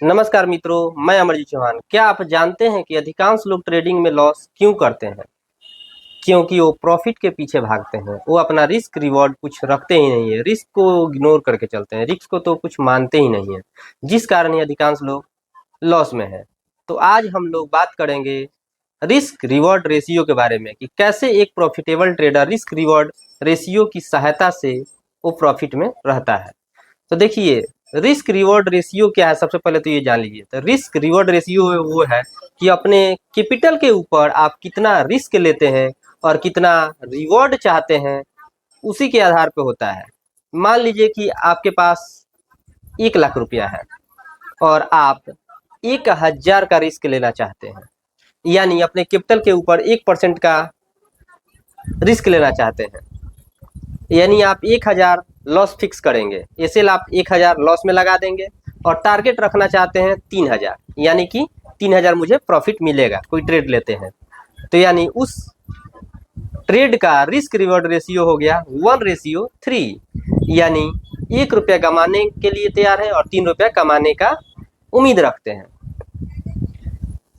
नमस्कार मित्रों, मैं अमरजीत चौहान। क्या आप जानते हैं कि अधिकांश लोग ट्रेडिंग में लॉस क्यों करते हैं? क्योंकि वो प्रॉफिट के पीछे भागते हैं। वो अपना रिस्क रिवॉर्ड कुछ रखते ही नहीं है, रिस्क को इग्नोर करके चलते हैं, रिस्क को तो कुछ मानते ही नहीं है, जिस कारण ये अधिकांश लोग लॉस में है। तो आज हम लोग बात करेंगे रिस्क रिवॉर्ड रेशियो के बारे में कि कैसे एक profitable trader risk reward ratio की सहायता से वो प्रॉफिट में रहता है। तो देखिए, रिस्क रिवॉर्ड रेशियो क्या है, सबसे पहले तो ये जान लीजिए। तो रिस्क रिवॉर्ड रेशियो वो है कि अपने कैपिटल के ऊपर आप कितना रिस्क लेते हैं और कितना रिवॉर्ड चाहते हैं, उसी के आधार पे होता है। मान लीजिए कि आपके पास 1 लाख रुपया है और आप 1,000 का रिस्क लेना चाहते हैं, यानी अपने कैपिटल के ऊपर 1% का रिस्क लेना चाहते हैं, यानी आप 1,000 लॉस फिक्स करेंगे। ऐसे आप 1,000 लॉस में लगा देंगे और टारगेट रखना चाहते हैं 3,000, यानी कि 3,000 मुझे प्रॉफिट मिलेगा। कोई ट्रेड लेते हैं तो यानी उस ट्रेड का रिस्क रिवॉर्ड रेशियो हो गया 1:3, यानी 1 रुपया कमाने के लिए तैयार है और 3 रुपया कमाने का उम्मीद रखते हैं।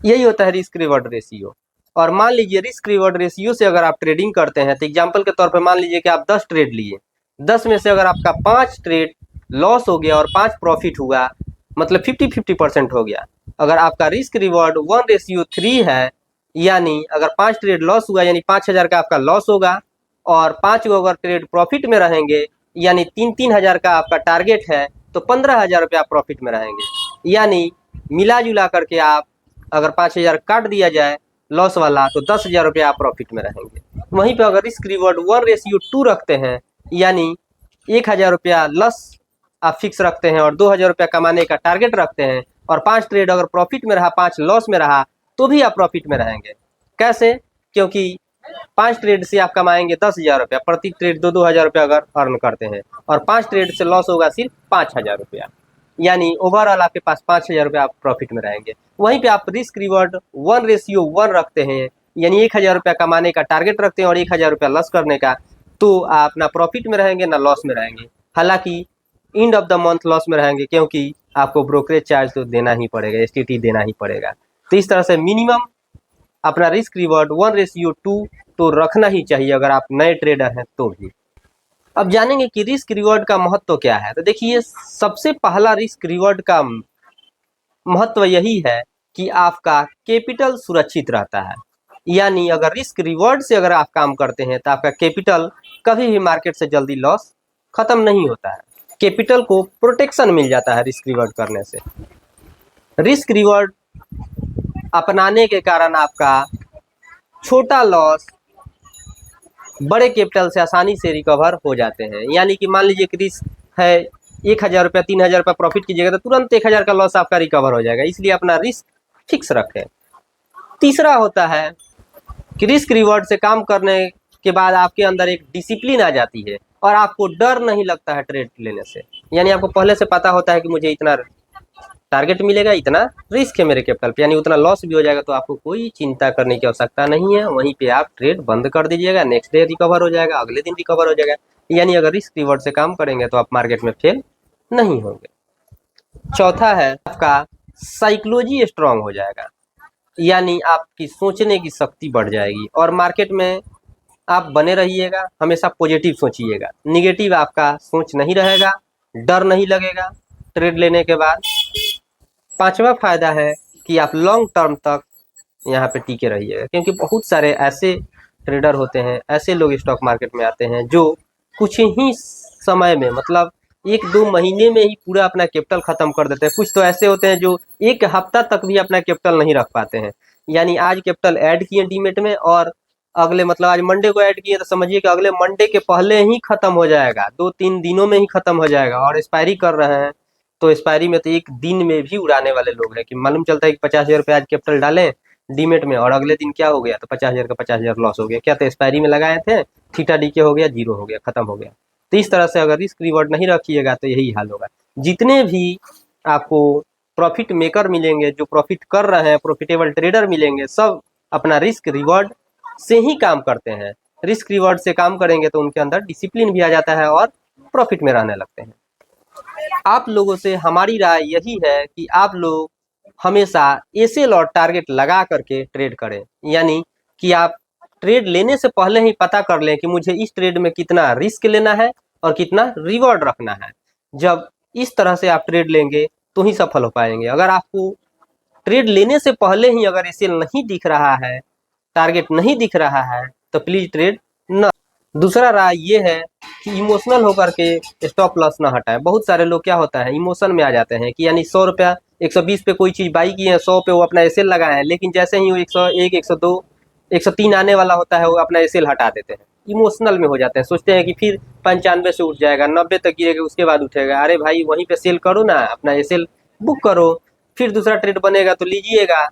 यही होता है रिस्क रिवॉर्ड रेशियो। और मान लीजिए रिस्क रिवॉर्ड रेशियो से अगर आप ट्रेडिंग करते हैं तो एग्जांपल के तौर पे मान लीजिए कि आप 10 ट्रेड लिए, 10 में से अगर आपका 5 ट्रेड लॉस हो गया और 5 प्रॉफिट हुआ, मतलब 50-50% हो गया। अगर आपका रिस्क रिवॉर्ड 1:3 है, यानी अगर 5 ट्रेड लॉस हुआ यानी 5,000 का आपका लॉस होगा और 5 को अगर ट्रेड प्रॉफिट में रहेंगे यानी 3-3 हज़ार का आपका टारगेट है, तो 15,000 रुपया प्रॉफिट में रहेंगे। यानी मिला जुला करके आप अगर 5,000 काट दिया जाए लॉस वाला तो 10,000 रुपया आप प्रॉफिट में रहेंगे। वहीं पे अगर रिस्क रिवॉर्ड 1:2 रखते हैं, यानी 1,000 रुपया लॉस आप फिक्स रखते हैं और 2,000 रुपया कमाने का टारगेट रखते हैं और 5 ट्रेड अगर प्रॉफिट में रहा, 5 लॉस में रहा, तो भी आप प्रॉफिट में रहेंगे। कैसे? क्योंकि 5 ट्रेड से आप कमाएंगे 10,000 रुपया, प्रति ट्रेड 2-2 हज़ार रुपया अगर अर्न करते हैं और 5 ट्रेड से लॉस होगा सिर्फ 5,000 रुपया, यानी ओवरऑल आपके पास 5,000 रुपया आप प्रॉफिट में रहेंगे। वहीं पे आप रिस्क रिवॉर्ड 1:1 रखते हैं, यानी 1,000 रुपया कमाने का टारगेट रखते हैं और 1,000 रुपया लॉस करने का, तो आप ना प्रॉफिट में रहेंगे ना लॉस में रहेंगे। हालांकि end of the month loss में रहेंगे, क्योंकि आपको ब्रोकरेज चार्ज तो देना ही पड़ेगा, एसटीटी देना ही पड़ेगा। तो इस तरह से मिनिमम अपना रिस्क रिवॉर्ड 1:2 तो रखना ही चाहिए अगर आप नए ट्रेडर हैं तो भी। अब जानेंगे कि रिस्क रिवॉर्ड का महत्व क्या है। तो देखिए, सबसे पहला रिस्क रिवॉर्ड का महत्व यही है कि आपका कैपिटल सुरक्षित रहता है। यानी अगर रिस्क रिवॉर्ड से अगर आप काम करते हैं तो आपका कैपिटल कभी भी मार्केट से जल्दी लॉस खत्म नहीं होता है, कैपिटल को प्रोटेक्शन मिल जाता है रिस्क रिवॉर्ड करने से। रिस्क रिवॉर्ड अपनाने के कारण आपका छोटा लॉस बड़े कैपिटल से आसानी से रिकवर हो जाते हैं। यानी कि मान लीजिए कि रिस्क है 1,000 रुपया, 3,000 रुपया प्रॉफिट कीजिएगा तो तुरंत 1,000 का लॉस आपका रिकवर हो जाएगा, इसलिए अपना रिस्क फिक्स रखें। तीसरा होता है कि रिस्क रिवॉर्ड से काम करने के बाद आपके अंदर एक डिसिप्लिन आ जाती है और आपको डर नहीं लगता है ट्रेड लेने से। यानी आपको पहले से पता होता है कि मुझे इतना टारगेट मिलेगा, इतना रिस्क है मेरे कैपिटल पे, यानी उतना लॉस भी हो जाएगा तो आपको कोई चिंता करने की आवश्यकता नहीं है। वहीं पे आप ट्रेड बंद कर दीजिएगा, नेक्स्ट डे रिकवर हो जाएगा, अगले दिन रिकवर हो जाएगा। यानी अगर रिस्क रिवॉर्ड से काम करेंगे तो आप मार्केट में फेल नहीं होंगे। चौथा है आपका साइकोलॉजी स्ट्रांग हो जाएगा, यानी आपकी सोचने की शक्ति बढ़ जाएगी और मार्केट में आप बने रहिएगा। हमेशा पॉजिटिव सोचिएगा, निगेटिव आपका सोच नहीं रहेगा, डर नहीं लगेगा ट्रेड लेने के बाद। पांचवा फायदा है कि आप लॉन्ग टर्म तक यहाँ पे टिके रहिएगा, क्योंकि बहुत सारे ऐसे ट्रेडर होते हैं, ऐसे लोग स्टॉक मार्केट में आते हैं जो कुछ ही समय में, मतलब 1-2 महीने में ही पूरा अपना कैपिटल खत्म कर देते हैं। कुछ तो ऐसे होते हैं जो 1 हफ्ता तक भी अपना कैपिटल नहीं रख पाते हैं। यानी आज कैपिटल ऐड किए डीमेट में और अगले, मतलब आज मंडे को ऐड किए तो समझिए कि अगले मंडे के पहले ही खत्म हो जाएगा, 2-3 दिनों में ही खत्म हो जाएगा। और एक्सपायरी कर रहे हैं तो एक्सपायरी में तो 1 दिन में भी उड़ाने वाले लोग हैं कि मालूम चलता है कि 50,000 रुपये आज कैपिटल डालें डीमेट में और अगले दिन क्या हो गया, तो 50,000 का 50,000 लॉस हो गया। क्या तो एक्सपायरी में लगाए थे, थीटा डीके हो गया, जीरो हो गया, खत्म हो गया। तो इस तरह से अगर रिस्क रिवॉर्ड नहीं रखिएगा तो यही हाल होगा। जितने भी आपको प्रॉफिट मेकर मिलेंगे, जो प्रॉफिट कर रहे हैं, प्रॉफिटेबल ट्रेडर मिलेंगे, सब अपना रिस्क रिवॉर्ड से ही काम करते हैं। रिस्क रिवॉर्ड से काम करेंगे तो उनके अंदर डिसिप्लिन भी आ जाता है और प्रॉफिट में रहने लगते हैं। आप लोगों से हमारी राय यही है कि आप लोग हमेशा एसएल और टारगेट लगा करके ट्रेड करें, यानी कि आप ट्रेड लेने से पहले ही पता कर लें कि मुझे इस ट्रेड में कितना रिस्क लेना है और कितना रिवॉर्ड रखना है। जब इस तरह से आप ट्रेड लेंगे तो ही सफल हो पाएंगे। अगर आपको ट्रेड लेने से पहले ही अगर एसएल नहीं दिख रहा है, टारगेट नहीं दिख रहा है, तो प्लीज ट्रेड न। दूसरा राय ये है कि इमोशनल होकर के स्टॉप लॉस ना हटाएं। बहुत सारे लोग क्या होता है, इमोशन में आ जाते हैं कि यानी 100 रुपया 120 पे कोई चीज़ बाई की है, 100 पे वो अपना एसएल लगाए हैं, लेकिन जैसे ही वो 101 102 103 आने वाला होता है वो अपना एसएल हटा देते हैं। इमोशनल में हो जाते हैं, सोचते हैं कि फिर 95 से उठ जाएगा, 90 तक गिरेगा, उसके बाद उठेगा। अरे भाई वहीं पे सेल करो ना, अपना एसएल बुक करो, फिर दूसरा ट्रेड बनेगा तो लीजिएगा।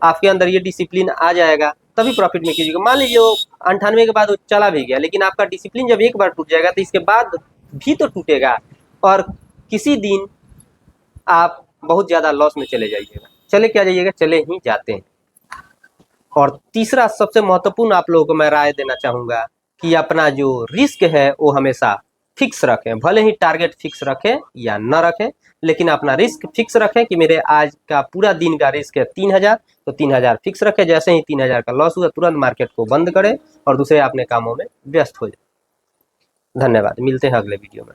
आपके अंदर ये डिसिप्लिन आ जाएगा तभी प्रॉफिट में कीजिएगा। मान लीजिए वो 98 के बाद वो चला भी गया, लेकिन आपका डिसिप्लिन जब एक बार टूट जाएगा तो इसके बाद भी तो टूटेगा, और किसी दिन आप बहुत ज़्यादा लॉस में चले जाइएगा। चले क्या जाइएगा, चले ही जाते हैं। और तीसरा सबसे महत्वपूर्ण आप लोगों को मैं राय देना चाहूँगा कि अपना जो रिस्क है वो हमेशा फिक्स रखें। भले ही टारगेट फिक्स रखें या न रखें, लेकिन अपना रिस्क फिक्स रखें कि मेरे आज का पूरा दिन का रिस्क है 3000, तो 3000 फिक्स रखें। जैसे ही 3000 का लॉस हुआ तुरंत मार्केट को बंद करें और दूसरे अपने कामों में व्यस्त हो जाए। धन्यवाद, मिलते हैं अगले वीडियो में।